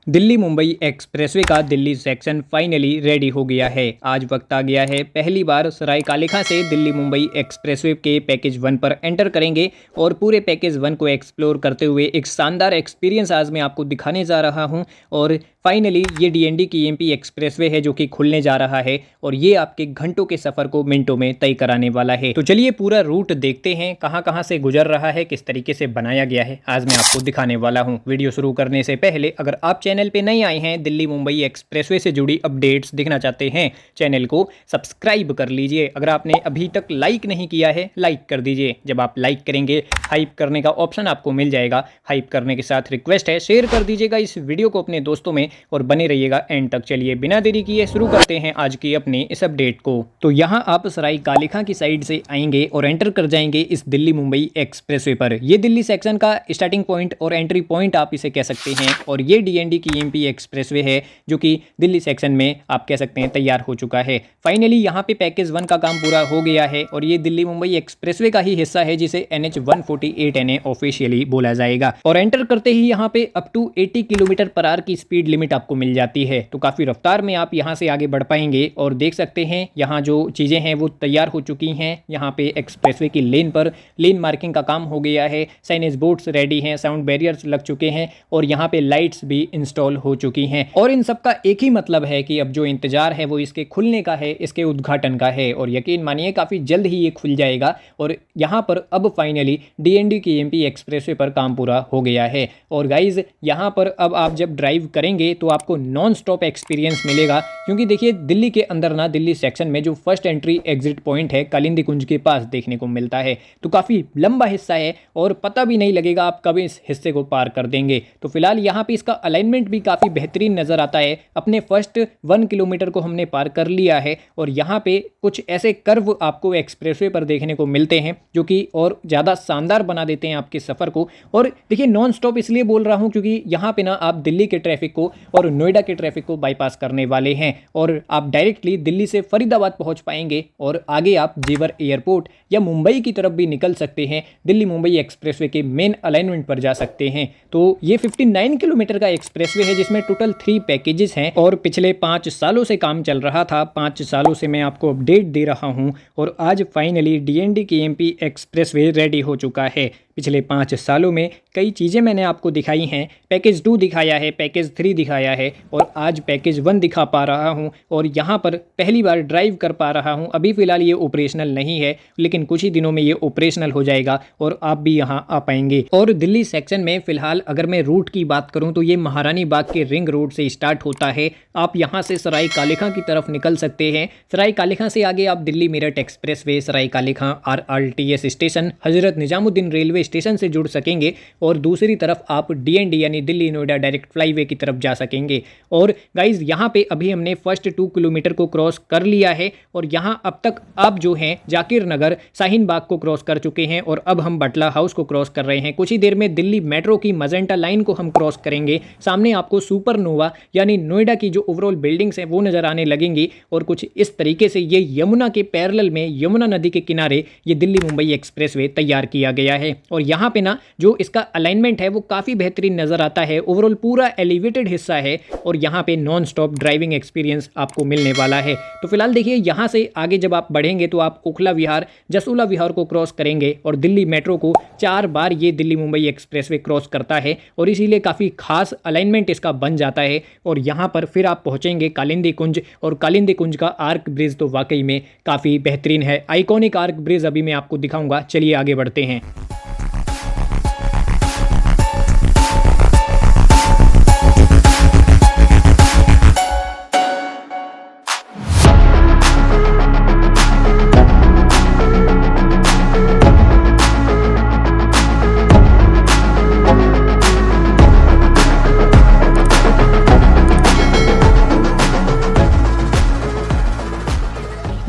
Delhi Mumbai expressway का Delhi section finally ready हो गया है। आज वक्त आ गया है, पहली बार सराय कालेखां से दिल्ली मुंबई एक्सप्रेसवे के पैकेज 1 पर एंटर करेंगे और पूरे पैकेज 1 को एक्सप्लोर करते हुए एक शानदार एक्सपीरियंस आज मैं आपको दिखाने जा रहा हूं। और फाइनली ये डीएनडी केएमपी एक्सप्रेसवे है जो कि खुलने जा रहा है और ये आपके घंटों के सफ़र को मिनटों में तय कराने वाला है। तो चलिए पूरा रूट देखते हैं, कहाँ कहाँ से गुजर रहा है, किस तरीके से बनाया गया है, आज मैं आपको दिखाने वाला हूँ। वीडियो शुरू करने से पहले अगर आप चैनल पे नए आए हैं, दिल्ली मुंबई एक्सप्रेसवे से जुड़ी अपडेट्स देखना चाहते हैं, चैनल को सब्सक्राइब कर लीजिए। अगर आपने अभी तक लाइक नहीं किया है, लाइक कर दीजिए। जब आप लाइक करेंगे, हाइप करने का ऑप्शन आपको मिल जाएगा। हाइप करने के साथ रिक्वेस्ट है, शेयर कर दीजिएगा इस वीडियो को अपने दोस्तों में और बने रहिएगा एंड तक। चलिए बिना देरी किए शुरू करते हैं आज की अपनी इस अपडेट को। तो यहाँ आप सराय कालेखां की साइड से आएंगे और एंटर कर जाएंगे इस दिल्ली मुंबई एक्सप्रेसवे पर। ये दिल्ली सेक्शन का स्टार्टिंग पॉइंट और एंट्री पॉइंट आप इसे कह सकते हैं। और ये डीएनडी केएमपी एक्सप्रेसवे है जो कि दिल्ली सेक्शन में आप कह सकते हैं तैयार हो चुका है। फाइनली यहाँ पे पैकेज 1 का काम पूरा हो गया है और ये दिल्ली मुंबई एक्सप्रेसवे का ही हिस्सा है जिसे NH 148 NA ऑफिशियली बोला जाएगा। और एंटर करते ही यहाँ पे up to 80 kilometre per hour की स्पीड लिमिट आपको मिल जाती है। तो काफ़ी रफ्तार में आप यहाँ से आगे बढ़ पाएंगे। और देख सकते हैं यहाँ जो चीज़ें हैं वो तैयार हो चुकी हैं। यहाँ पे एक्सप्रेसवे की लेन पर लेन मार्किंग का काम हो गया है, साइनेज बोर्ड्स रेडी हैं, साउंड बैरियर्स लग चुके हैं और यहाँ पे लाइट्स भी इंस्टॉल हो चुकी हैं। और इन सब का एक ही मतलब है कि अब जो इंतजार है वो इसके खुलने का है, इसके उद्घाटन का है। और यकीन मानिए काफ़ी जल्द ही ये खुल जाएगा। और यहाँ पर अब फाइनली डीएनडी केएमपी एक्सप्रेसवे पर काम पूरा हो गया है। और गाइज यहाँ पर अब आप जब ड्राइव करेंगे तो आपको नॉन स्टॉप एक्सपीरियंस मिलेगा, क्योंकि देखिए दिल्ली के अंदर ना, दिल्ली सेक्शन में जो फर्स्ट एंट्री एग्जिट पॉइंट है कालिंदी कुंज के पास देखने को मिलता है। तो काफ़ी लंबा हिस्सा है और पता भी नहीं लगेगा आप कब इस हिस्से को पार कर देंगे। तो फिलहाल यहाँ पे इसका अलाइनमेंट भी काफ़ी बेहतरीन नज़र आता है। अपने फर्स्ट 1 किलोमीटर को हमने पार कर लिया है और यहाँ पे कुछ ऐसे कर्व आपको एक्सप्रेसवे पर देखने को मिलते हैं जो कि और ज़्यादा शानदार बना देते हैं आपके सफ़र को। और देखिए नॉन स्टॉप इसलिए बोल रहा हूँ क्योंकि यहाँ पे ना आप दिल्ली के ट्रैफिक को और नोएडा के ट्रैफिक को बाईपास करने वाले हैं और आप डायरेक्टली दिल्ली से फरीदाबाद पहुँच पाएंगे और आगे आप जेवर एयरपोर्ट या मुंबई की तरफ भी निकल सकते हैं। दिल्ली मुंबई एक्सप्रेसवे के मेन अलाइनमेंट पर जा सकते हैं। तो ये 59 किलोमीटर का एक्सप्रेसवे है जिसमें टोटल 3 पैकेजेस हैं और पिछले 5 सालों से काम चल रहा था। 5 सालों से मैं आपको अपडेट दे रहा हूं और आज finally DND KMP expressway ready हो चुका है। पिछले 5 सालों में कई चीज़ें मैंने आपको दिखाई हैं। पैकेज 2 दिखाया है, पैकेज 3 दिखाया है और आज पैकेज 1 दिखा पा रहा हूं और यहाँ पर पहली बार ड्राइव कर पा रहा हूं। अभी फ़िलहाल ये ऑपरेशनल नहीं है, लेकिन कुछ ही दिनों में ये ऑपरेशनल हो जाएगा और आप भी यहाँ आ पाएंगे। और दिल्ली सेक्शन में फ़िलहाल अगर मैं रूट की बात करूँ तो ये महारानी बाग के रिंग रोड से स्टार्ट होता है। आप यहाँ से सराय कालेखां की तरफ निकल सकते हैं। सराय कालेखां से आगे आप दिल्ली मेरठ एक्सप्रेसवे, सराय Kale Khan RRTS station, Hazrat Nizamuddin railway station से जुड़ सकेंगे और दूसरी तरफ आप डीएनडी यानी दिल्ली नोएडा डायरेक्ट फ्लाईवे की तरफ जा सकेंगे। और गाइज यहाँ पे अभी हमने फर्स्ट 2 किलोमीटर को क्रॉस कर लिया है और यहाँ अब तक आप जो हैं जाकिर नगर, शाहीन बाग को क्रॉस कर चुके हैं और अब हम बटला हाउस को क्रॉस कर रहे हैं। कुछ ही देर में दिल्ली मेट्रो की मजेंटा लाइन को हम क्रॉस करेंगे। सामने आपको सुपरनोवा यानी नोएडा की जो ओवरऑल बिल्डिंग्स हैं वो नजर आने लगेंगी और कुछ इस तरीके से ये यमुना के पैरेलल में, यमुना नदी के किनारे ये दिल्ली मुंबई एक्सप्रेसवे तैयार किया गया है। और यहाँ पे ना जो इसका अलाइनमेंट है वो काफ़ी बेहतरीन नज़र आता है। ओवरऑल पूरा एलिवेटेड हिस्सा है और यहाँ पे नॉन स्टॉप ड्राइविंग एक्सपीरियंस आपको मिलने वाला है। तो फिलहाल देखिए यहाँ से आगे जब आप बढ़ेंगे तो आप ओखला विहार, जसोला विहार को क्रॉस करेंगे और दिल्ली मेट्रो को 4 बार ये दिल्ली मुंबई एक्सप्रेसवे क्रॉस करता है और इसीलिए काफ़ी खास अलाइनमेंट इसका बन जाता है। और यहाँ पर फिर आप पहुँचेंगे कालिंदी कुंज और कालिंदी कुंज का आर्क ब्रिज तो वाकई में काफ़ी बेहतरीन है। आइकॉनिक आर्क ब्रिज अभी मैं आपको दिखाऊंगा। चलिए आगे बढ़ते हैं।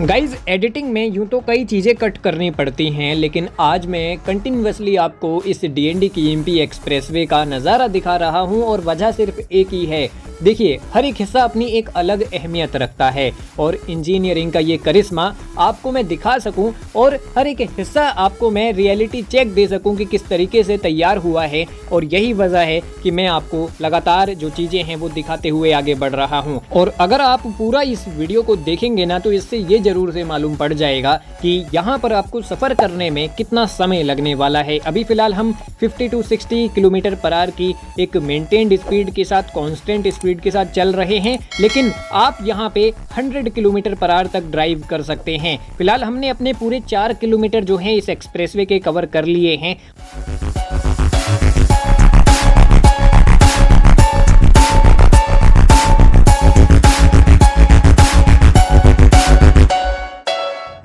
गाइज एडिटिंग में यूँ तो कई चीज़ें कट करनी पड़ती हैं, लेकिन आज मैं कंटिन्यूसली आपको इस डीएनडी केएमपी एक्सप्रेसवे का नज़ारा दिखा रहा हूँ और वजह सिर्फ एक ही है देखिए, हर एक हिस्सा अपनी एक अलग अहमियत रखता है और इंजीनियरिंग का ये करिश्मा आपको मैं दिखा सकूं और हर एक हिस्सा आपको मैं रियलिटी चेक दे सकूं कि किस तरीके से तैयार हुआ है। और यही वजह है कि मैं आपको लगातार जो चीज़ें हैं वो दिखाते हुए आगे बढ़ रहा हूं। और अगर आप पूरा इस वीडियो को देखेंगे ना तो इससे ये ज़रूर से मालूम पड़ जाएगा कि यहाँ पर आपको सफ़र करने में कितना समय लगने वाला है। अभी फ़िलहाल हम 50 to 60 किलोमीटर पर आवर की एक मेंटेन्ड स्पीड के साथ, कांस्टेंट स्पीड के साथ चल रहे हैं, लेकिन आप यहाँ पे 100 किलोमीटर पर आवर तक ड्राइव कर सकते हैं। फिलहाल हमने अपने पूरे 4 किलोमीटर जो हैं इस एक्सप्रेसवे के कवर कर लिए हैं।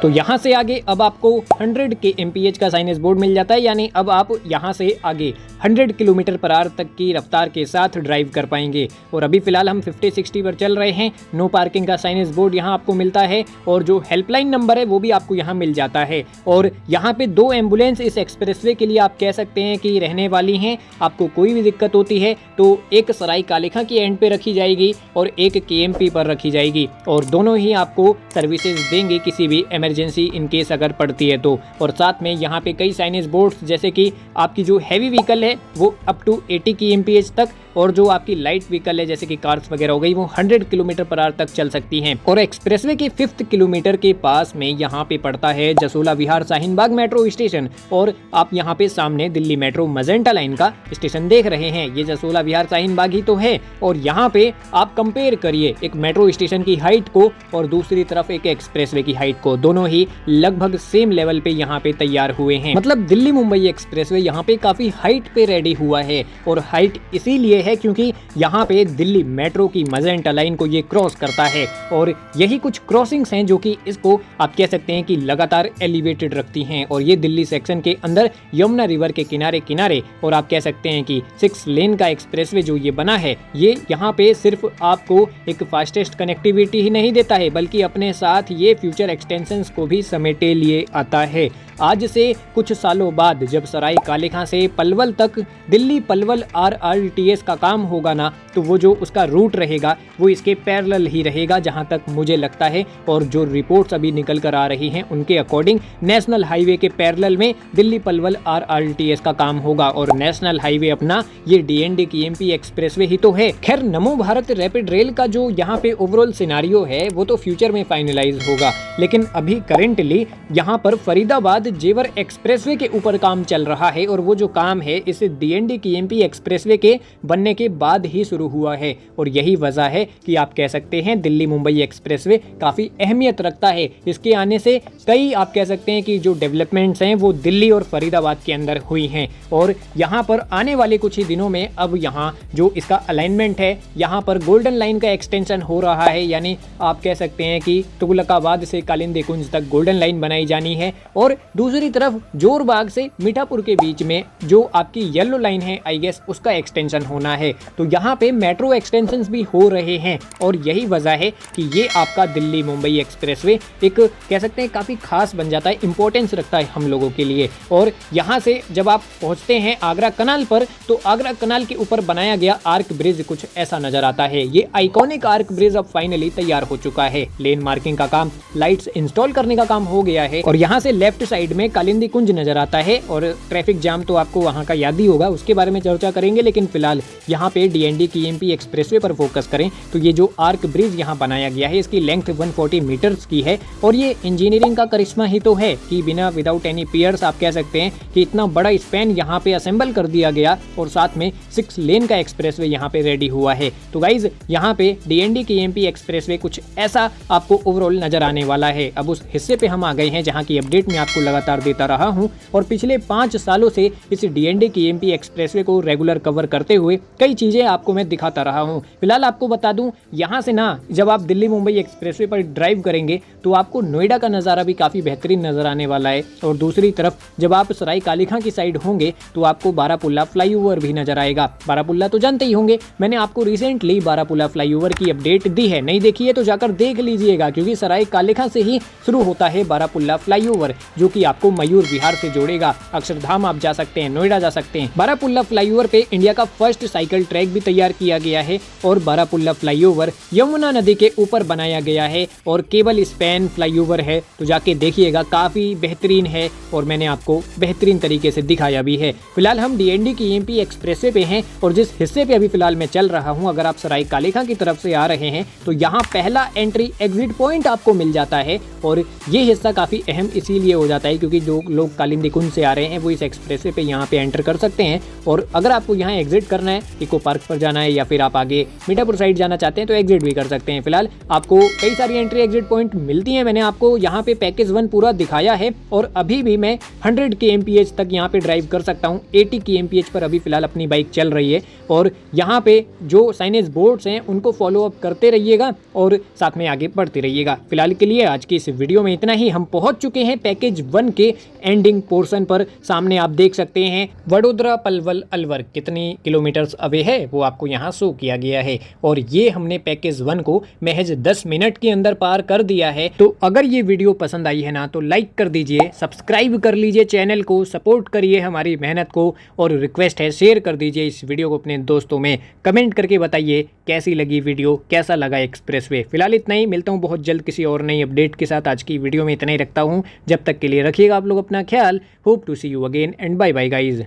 तो यहाँ से आगे अब आपको 100 kmph का साइनेज बोर्ड मिल जाता है, यानी अब आप यहाँ से आगे 100 किलोमीटर पर आवर तक की रफ्तार के साथ ड्राइव कर पाएंगे। और अभी फ़िलहाल हम 50-60 पर चल रहे हैं। नो पार्किंग का साइनेज बोर्ड यहाँ आपको मिलता है और जो हेल्पलाइन नंबर है वो भी आपको यहाँ मिल जाता है। और यहाँ पे 2 एम्बुलेंस इस एक्सप्रेसवे के लिए आप कह सकते हैं कि रहने वाली हैं। आपको कोई भी दिक्कत होती है तो एक सराय कालेखा की एंड पे रखी जाएगी और एक KMP पर रखी जाएगी, और दोनों ही आपको सर्विसेज देंगे किसी भी इमरजेंसी इन केस अगर पड़ती है तो। और साथ में यहाँ पे कई साइनेज बोर्ड्स, जैसे कि आपकी जो हैवी व्हीकल है वो अप टू 80 kmph तक, और जो आपकी लाइट व्हीकल है जैसे कि कार्स वगैरह हो गई वो 100 किलोमीटर पर आवर तक चल सकती हैं। और एक्सप्रेसवे के 5th किलोमीटर के पास में यहाँ पे पड़ता है जसोला विहार शाहीन-बाग मेट्रो स्टेशन। और आप यहाँ पे सामने दिल्ली मेट्रो मजेंटा लाइन का स्टेशन देख रहे हैं, ये जसोला विहार शाहीन-बाग ही तो है। और यहाँ पे आप कंपेयर करिए एक मेट्रो स्टेशन की हाइट को और दूसरी तरफ एक एक्सप्रेसवे की हाइट को, दोनों ही लगभग सेम लेवल पे यहाँ पे तैयार हुए हैं। मतलब दिल्ली मुंबई एक्सप्रेसवे यहाँ पे काफी हाइट पे रेडी हुआ है, और हाइट इसीलिए है क्योंकि यहाँ पे दिल्ली मेट्रो की मजेंटा लाइन को ये क्रॉस करता है। और यही कुछ क्रॉसिंग्स हैं जो कि इसको आप कह सकते हैं कि लगातार एलिवेटेड रखती हैं। और ये दिल्ली सेक्शन के अंदर यमुना रिवर के किनारे किनारे, और आप कह सकते हैं कि 6 लेन का एक्सप्रेसवे जो ये बना है, ये यहाँ पे सिर्फ आपको एक फास्टेस्ट कनेक्टिविटी ही नहीं देता है बल्कि अपने साथ ये फ्यूचर एक्सटेंशंस को भी समेटे लिए आता है। आज से कुछ सालों बाद जब सराय कालेखा से पलवल तक दिल्ली पलवल RRTS का काम होगा ना, तो वो जो उसका रूट रहेगा वो इसके पैरेलल ही रहेगा जहां तक मुझे लगता है। और जो रिपोर्ट्स अभी निकल कर आ रही हैं उनके अकॉर्डिंग नेशनल हाईवे के पैरेलल में दिल्ली पलवल RRTS का काम होगा। और नेशनल हाईवे अपना ये DND KMP एक्सप्रेसवे ही तो है। खैर, नमो भारत रैपिड रेल का जो यहाँ पे ओवरऑल सिनारियो है वो तो फ्यूचर में फाइनलाइज होगा, लेकिन अभी करेंटली यहाँ पर फरीदाबाद जेवर एक्सप्रेसवे के ऊपर काम चल रहा है। और वो जो काम है इस DND KMP एक्सप्रेसवे के बनने के बाद ही शुरू हुआ है। और यही वजह है कि आप कह सकते हैं दिल्ली मुंबई एक्सप्रेसवे काफ़ी अहमियत रखता है। इसके आने से कई आप कह सकते हैं कि जो डेवलपमेंट्स हैं वो दिल्ली और फरीदाबाद के अंदर हुई हैं। और यहाँ पर आने वाले कुछ ही दिनों में अब यहाँ जो इसका अलाइनमेंट है, यहाँ पर गोल्डन लाइन का एक्सटेंशन हो रहा है, यानी आप कह सकते हैं कि तुगलकाबाद से कालिंदी कुंज तक गोल्डन लाइन बनाई जानी है। और दूसरी तरफ जोरबाग से मीठापुर के बीच में जो आपकी येलो लाइन है आई गेस उसका एक्सटेंशन होना है। तो यहाँ पे मेट्रो एक्सटेंशंस भी हो रहे हैं। और यही वजह है कि ये आपका दिल्ली मुंबई एक्सप्रेसवे एक कह सकते हैं काफ़ी खास बन जाता है, इंपॉर्टेंस रखता है हम लोगों के लिए। और यहाँ से जब आप पहुँचते हैं आगरा कनाल पर, तो आगरा कनाल के ऊपर बनाया गया आर्क ब्रिज कुछ ऐसा नजर आता है। ये आइकॉनिक आर्क ब्रिज अब फाइनली तैयार हो चुका है। लेन मार्किंग का काम, लाइट्स इंस्टॉल करने का काम हो गया है। और यहाँ से लेफ्ट साइड में कालिंदी कुंज नजर आता है। और ट्रैफिक जाम तो आपको वहाँ का याद ही होगा, उसके बारे में चर्चा करेंगे। लेकिन फिलहाल यहाँ पे DND KMP एक्सप्रेसवे पर फोकस करें तो ये जो आर्क ब्रिज यहाँ बनाया गया है इसकी लेंथ 140 मीटर्स की है। और ये इंजीनियरिंग का करिश्मा ही तो है कि बिना विदाउट एनी पियर्स आप कह सकते हैं कि इतना बड़ा स्पैन यहाँ पे असेंबल कर दिया गया, और साथ में 6 लेन का एक्सप्रेसवे यहाँ पे रेडी हुआ है। तो गाइज यहाँ पे DND KMP एक्सप्रेसवे कुछ ऐसा आपको ओवरऑल नजर आने वाला है। अब उस हिस्से पे हम आ गए हैं जहाँ की अपडेट मैं आपको लगातार देता रहा हूँ, और पिछले 5 सालों से इस DND KMP एक्सप्रेसवे को रेगुलर कवर करते हुए कई चीजें आपको मैं दिखाता रहा हूँ। फिलहाल आपको बता दूं, यहाँ से ना जब आप दिल्ली मुंबई एक्सप्रेसवे पर ड्राइव करेंगे तो आपको नोएडा का नज़ारा भी काफ़ी बेहतरीन नजर आने वाला है। और दूसरी तरफ जब आप सराय कालेखा की साइड होंगे तो आपको बारापुल्ला फ्लाईओवर भी नजर आएगा। बारापुल्ला तो जानते ही होंगे, मैंने आपको रिसेंटली बारापुल्ला फ्लाईओवर की अपडेट दी है, नहीं देखी है तो जाकर देख लीजिएगा, क्योंकि सराय कालेखा से ही शुरू होता है बारापुल्ला फ्लाईओवर, जो कि आपको मयूर विहार से जोड़ेगा। अक्षरधाम आप जा सकते हैं, नोएडा जा सकते हैं। बारापुल्ला फ्लाईओवर पे इंडिया का फर्स्ट साइकिल ट्रैक भी तैयार किया गया है और बारापुल्ला फ्लाईओवर यमुना नदी के ऊपर बनाया गया है और केबल स्पैन फ्लाईओवर है, तो जाके देखिएगा, काफी बेहतरीन है और मैंने आपको बेहतरीन तरीके से दिखाया भी है। फिलहाल हम डीएनडी की एमपी एक्सप्रेसवे पे हैं और जिस हिस्से पे अभी फिलहाल मैं चल रहा हूं, अगर आप सराय कालेखां की तरफ से आ रहे हैं तो यहाँ पहला एंट्री एग्जिट पॉइंट आपको मिल जाता है और ये हिस्सा काफी अहम इसीलिए हो जाता है क्योंकि जो लोग कालिंदी कुंज से आ रहे हैं वो इस एक्सप्रेसवे पे यहाँ पे एंटर कर सकते हैं। और अगर आपको यहाँ एग्जिट करना है, इको पार्क पर जाना है या फिर आप आगे मीठापुर साइड जाना चाहते हैं तो एग्जिट भी कर सकते हैं। फिलहाल आपको कई सारी एंट्री एग्जिट पॉइंट मिलती हैं। मैंने आपको यहाँ पे पैकेज 1 पूरा दिखाया है और अभी भी मैं 100 kmph तक यहाँ पे ड्राइव कर सकता हूँ। 80 kmph पर अभी फिलहाल अपनी बाइक चल रही है और यहाँ पे जो साइनेज बोर्ड्स हैं उनको फॉलो अप करते रहिएगा और साथ में आगे बढ़ते रहिएगा। फिलहाल के लिए आज की इस वीडियो में इतना ही। हम पहुंच चुके हैं पैकेज 1 के एंडिंग पोर्शन पर। सामने आप देख सकते हैं वडोदरा पलवल अलवर कितनी किलोमीटर्स अवे है वो आपको यहाँ शो किया गया है और ये हमने पैकेज 1 को महज 10 मिनट के अंदर पार कर दिया है। तो अगर ये वीडियो पसंद आई है ना तो लाइक कर दीजिए, सब्सक्राइब कर लीजिए चैनल को, सपोर्ट करिए हमारी मेहनत को और रिक्वेस्ट है शेयर कर दीजिए इस वीडियो को अपने दोस्तों में। कमेंट करके बताइए कैसी लगी वीडियो, कैसा लगा एक्सप्रेसवे। फिलहाल इतना ही, मिलता हूँ बहुत जल्द किसी और नई अपडेट के साथ। आज की वीडियो में इतना ही रखता हूँ, जब तक के लिए रखिएगा आप लोग अपना ख्याल। Hope to see you again and bye bye guys.